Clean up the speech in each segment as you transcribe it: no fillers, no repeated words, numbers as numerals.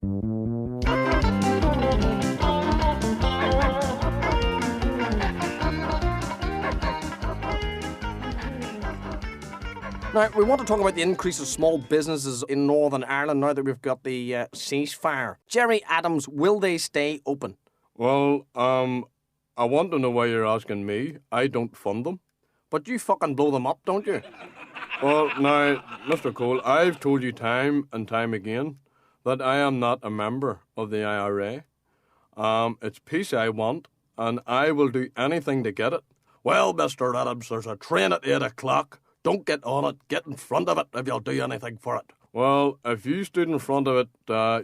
Now, we want to talk about the increase of small businesses in Northern Ireland now that we've got the ceasefire. Gerry Adams, will they stay open? Well, I want to know why you're asking me. I don't fund them. But you fucking blow them up, don't you? Well, now, Mr. Cole, I've told you time and time again that I am not a member of the IRA. It's peace I want, and I will do anything to get it. Well, Mr. Adams, there's a train at 8 o'clock. Don't get on it. Get in front of it if you'll do anything for it. Well, if you stood in front of it,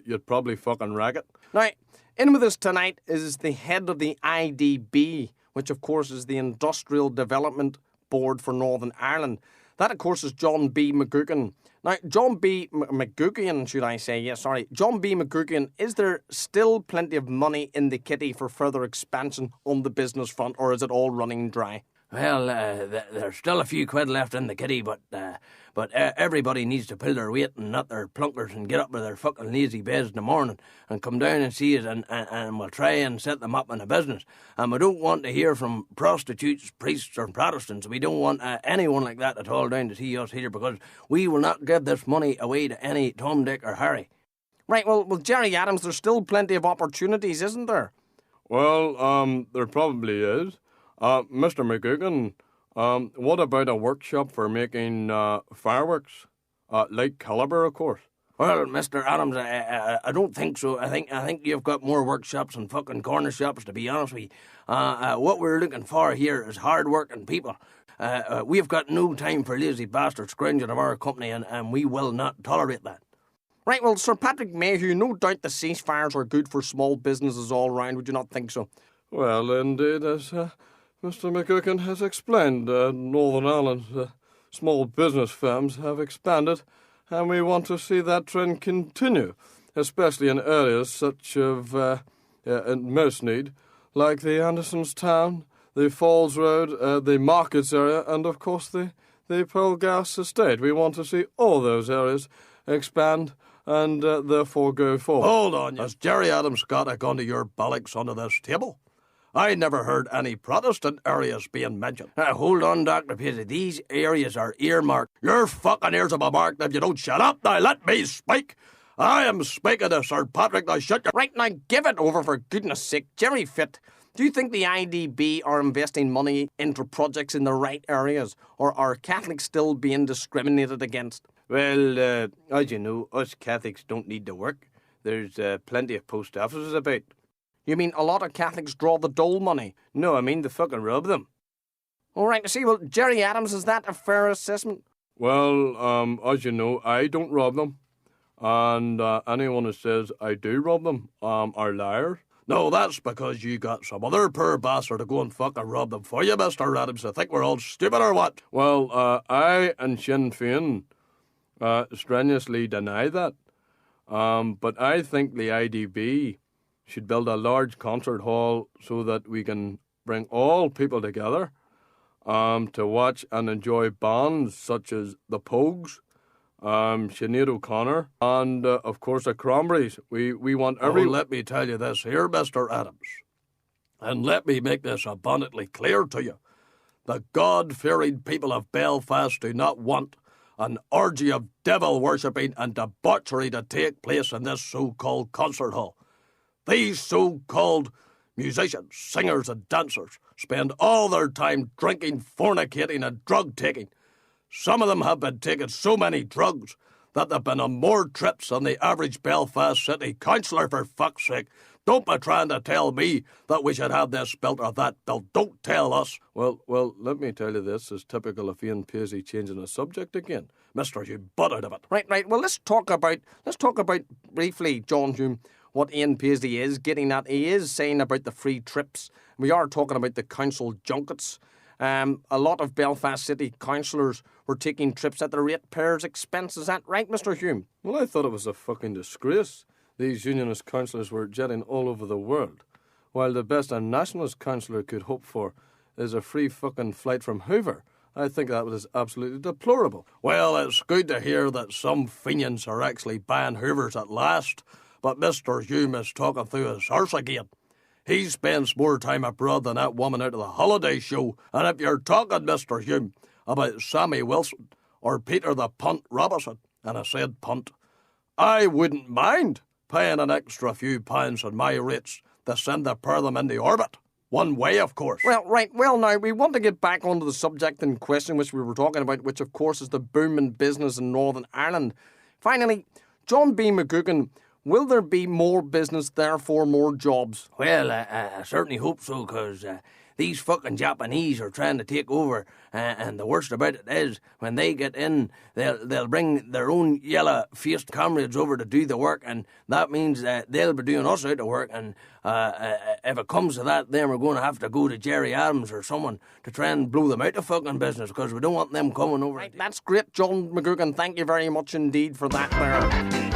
you'd probably fucking wreck it. Now, in with us tonight is the head of the IDB, which of course is the Industrial Development Board for Northern Ireland. That, of course, is John B. McGuckin. Now, John B. McGuckin, should I say? Yes, sorry. John B. McGuckin, is there still plenty of money in the kitty for further expansion on the business front, or is it all running dry? Well, there's still a few quid left in the kitty, but everybody needs to pull their weight and not their plunkers and get up with their fucking lazy beds in the morning and come down and see us and we'll try and set them up in a business. And we don't want to hear from prostitutes, priests or Protestants. We don't want anyone like that at all down to see us here, because we will not give this money away to any Tom, Dick or Harry. Right, well, Gerry Adams, there's still plenty of opportunities, isn't there? Well, there probably is. Mr. McGuckin, what about a workshop for making fireworks? Light caliber, of course. Well, Mr. Adams, I don't think so. I think you've got more workshops and fucking corner shops, to be honest with you. What we're looking for here is hard-working people. We've got no time for lazy bastards scrounging of our company, and we will not tolerate that. Right, well, Sir Patrick Mayhew, no doubt the ceasefires are good for small businesses all round. Would you not think so? Well, indeed, as Mr. McGuckin has explained, Northern Ireland's small business firms have expanded, and we want to see that trend continue, especially in areas such as in most need, like the Andersonstown, the Falls Road, the Markets area, and of course the Pearlgas Estate. We want to see all those areas expand and therefore go forward. Hold on, has Gerry Adams got a gun to your bollocks under this table? I never heard any Protestant areas being mentioned. Hold on, Dr. Paisley. These areas are earmarked. Your fucking ears will be marked if you don't shut up. Now let me speak. I am speaking to Sir Patrick. Now shut your... Right, now give it over for goodness sake. Gerry Fitt, do you think the IDB are investing money into projects in the right areas, or are Catholics still being discriminated against? Well, as you know, us Catholics don't need to work. There's plenty of post offices about. You mean a lot of Catholics draw the dole money? No, I mean they fucking rob them. All right, see, well, Gerry Adams, is that a fair assessment? Well, as you know, I don't rob them. And anyone who says I do rob them are liars. No, that's because you got some other poor bastard to go and fucking rob them for you, Mr. Adams. I think we're all stupid or what? Well, I and Sinn Féin strenuously deny that. But I think the IDB should build a large concert hall so that we can bring all people together to watch and enjoy bands such as the Pogues, Sinead O'Connor, and of course the Cranberries. We want every... Oh, let me tell you this here, Mr. Adams, and let me make this abundantly clear to you. The God-fearing people of Belfast do not want an orgy of devil-worshipping and debauchery to take place in this so-called concert hall. These so-called musicians, singers and dancers spend all their time drinking, fornicating and drug-taking. Some of them have been taking so many drugs that they've been on more trips than the average Belfast City councillor, for fuck's sake. Don't be trying to tell me that we should have this built or that built. Don't tell us. Well, let me tell you this is typical of Ian Paisley changing the subject again. Mister, you butt out of it. Right. Well, let's talk about briefly, John Hume, what Ian Paisley is getting at. He is saying about the free trips. We are talking about the council junkets. A lot of Belfast City councillors were taking trips at the ratepayers' expense. Is that right, Mr. Hume? Well, I thought it was a fucking disgrace. These unionist councillors were jetting all over the world, while the best a nationalist councillor could hope for is a free fucking flight from Hoover. I think that was absolutely deplorable. Well, it's good to hear that some Fenians are actually buying Hoovers at last, But Mr. Hume is talking through his arse again. He spends more time abroad than that woman out of the holiday show. And if you're talking, Mr. Hume, about Sammy Wilson or Peter the Punt Robinson, and I said punt, I wouldn't mind paying an extra few pounds on my rates to send the pair of them into orbit. One way, of course. Well, right. Well, now, we want to get back onto the subject in question, which we were talking about, which, of course, is the booming business in Northern Ireland. Finally, John B. McGugan, will there be more business, therefore more jobs? Well, I certainly hope so, because these fucking Japanese are trying to take over, and the worst about it is, when they get in, they'll bring their own yellow-faced comrades over to do the work, and that means that they'll be doing us out of work, and if it comes to that, then we're going to have to go to Jerry Adams or someone to try and blow them out of fucking business, because we don't want them coming over. Right, that's great, John McGugan. Thank you very much indeed for that there.